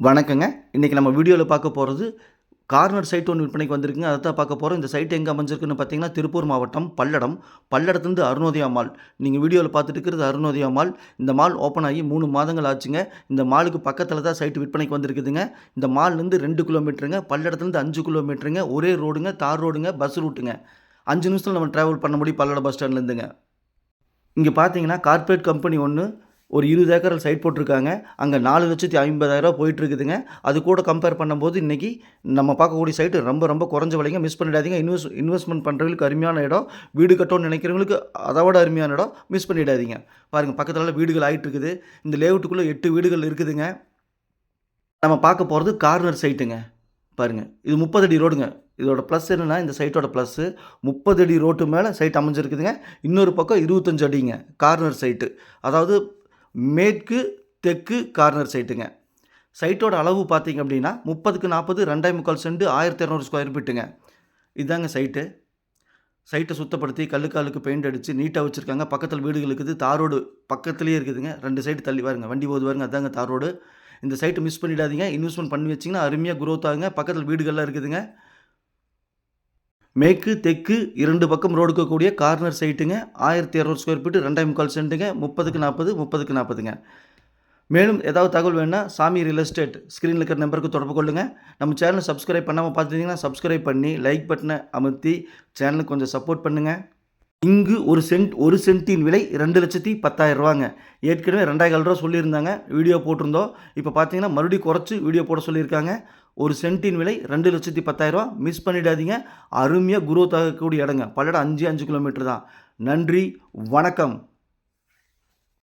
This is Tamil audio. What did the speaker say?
வணக்கங்க. இன்றைக்கி நம்ம வீடியோவில் பார்க்க போகிறது கார்னர் சைட் ஒன்று விற்பனைக்கு வந்திருக்குங்க. அதை தான் பார்க்க போகிறோம். இந்த சைட் எங்கே அமைஞ்சிருக்குன்னு பார்த்தீங்கன்னா திருப்பூர் மாவட்டம் பல்லடம். பல்லடத்துலேருந்து அருணோதயா மால். நீங்கள் வீடியோவில் பார்த்துட்டு இருக்கிறது அருணோதயா மால். இந்த மால் ஓப்பன் ஆகி 3 மாதங்கள் ஆச்சுங்க. இந்த மாலுக்கு பக்கத்தில் தான் சைட் விற்பனைக்கு வந்திருக்குதுங்க. இந்த மால்லேருந்து 2 கிலோமீட்டருங்க. பல்லடத்துலேருந்து 5 கிலோமீட்டருங்க. ஒரே ரோடுங்க, தார் ரோடுங்க, பஸ் ரூட்டுங்க. 5 நிமிஷத்தில் நம்ம ட்ராவல் பண்ண முடியும் பல்லடம் பஸ் ஸ்டாண்ட்லேருந்துங்க. இங்கே பார்த்தீங்கன்னா கார்ப்பரேட் கம்பெனி ஒன்று ஒரு 20 ஏக்கரில் சைட் போட்டிருக்காங்க. அங்கே 4,50,000 போயிட்டுருக்குதுங்க. அது கூட கம்பேர் பண்ணும்போது இன்றைக்கி நம்ம பார்க்கக்கூடிய சைட்டு ரொம்ப ரொம்ப குறைஞ்ச விலைங்க. மிஸ் பண்ணிடாதீங்க. இன்வெஸ்ட்மெண்ட் பண்ணுறவங்களுக்கு அருமையான இடம். வீடு கட்டணும்னு நினைக்கிறவங்களுக்கு அதை விட அருமையான இடம். மிஸ் பண்ணிடாதீங்க. பாருங்கள், பக்கத்தில் வீடுகள் ஆகிட்டுருக்குது. இந்த லேஅவுட்டுக்குள்ளே 8 வீடுகள் இருக்குதுங்க. நம்ம பார்க்க போகிறது கார்னர் சைட்டுங்க. பாருங்கள், இது 30 அடி ரோடுங்க. இதோட ப்ளஸ் என்னென்னா, இந்த சைட்டோட ப்ளஸ்ஸு 30 அடி ரோட்டு மேலே சைட் அமைஞ்சிருக்குதுங்க. இன்னொரு பக்கம் 25 அடிங்க கார்னர் சைட்டு. அதாவது மேற்கு தெற்கு கார்னர் சைட்டுங்க. சைட்டோட அளவு பார்த்திங்க அப்படின்னா 30க்கு 40 2.25 சென்ட் 1200 ஸ்கொயர் ஃபீட்டுங்க. இதுதாங்க சைட்டு. சைட்டை சுத்தப்படுத்தி கல்லுக்கு பெயிண்ட் அடித்து நீட்டாக வச்சுருக்காங்க. பக்கத்தில் வீடுகள் இருக்குது. தார் ரோடு பக்கத்துலேயே இருக்குதுங்க. 2 சைடு தள்ளி பாருங்க, வண்டி போது பாருங்க, அதாங்க தார் ரோடு. இந்த சைட்டு மிஸ் பண்ணிடாதீங்க. இன்வெஸ்ட்மெண்ட் பண்ணி வச்சிங்கன்னா அருமையாக குரோத் ஆகுங்க. பக்கத்தில் வீடுகள்லாம் இருக்குதுங்க. மேற்கு தெற்கு 2 பக்கம் ரோடு இருக்கக்கூடிய கார்னர் சைட்டுங்க. 1200 square feet 2.25 சென்ட்டுங்க. 30க்கு 40 30க்கு 40ங்க. மேலும் ஏதாவது தகவல் வேணுன்னா சாமி ரியல் எஸ்டேட் ஸ்க்ரீனில் இருக்கிற நம்பருக்கு தொடர்பு கொள்ளுங்கள். நம்ம சேனலை சப்ஸ்கிரைப் பண்ணாமல் பார்த்துட்டிங்கன்னா சப்ஸ்கிரைப் பண்ணி லைக் பட்டனை அமர்த்தி சேனலுக்கு கொஞ்சம் சப்போர்ட் பண்ணுங்கள். இங்கு ஒரு சென்ட்டின் விலை 2,10,000 ரூபாங்க. ஏற்கனவே 2,000 ரூபா சொல்லியிருந்தாங்க, வீடியோ போட்டிருந்தோம். இப்போ பார்த்தீங்கன்னா மறுபடியும் குறைச்சி வீடியோ போட சொல்லியிருக்காங்க. ஒரு சென்ட்டின் விலை 2,10,000 ரூபா. மிஸ் பண்ணிடாதீங்க. அருமையாக குரோத் ஆகக்கூடிய இடங்க. பல்லடம் 5 கிலோமீட்டர் தான். நன்றி, வணக்கம்.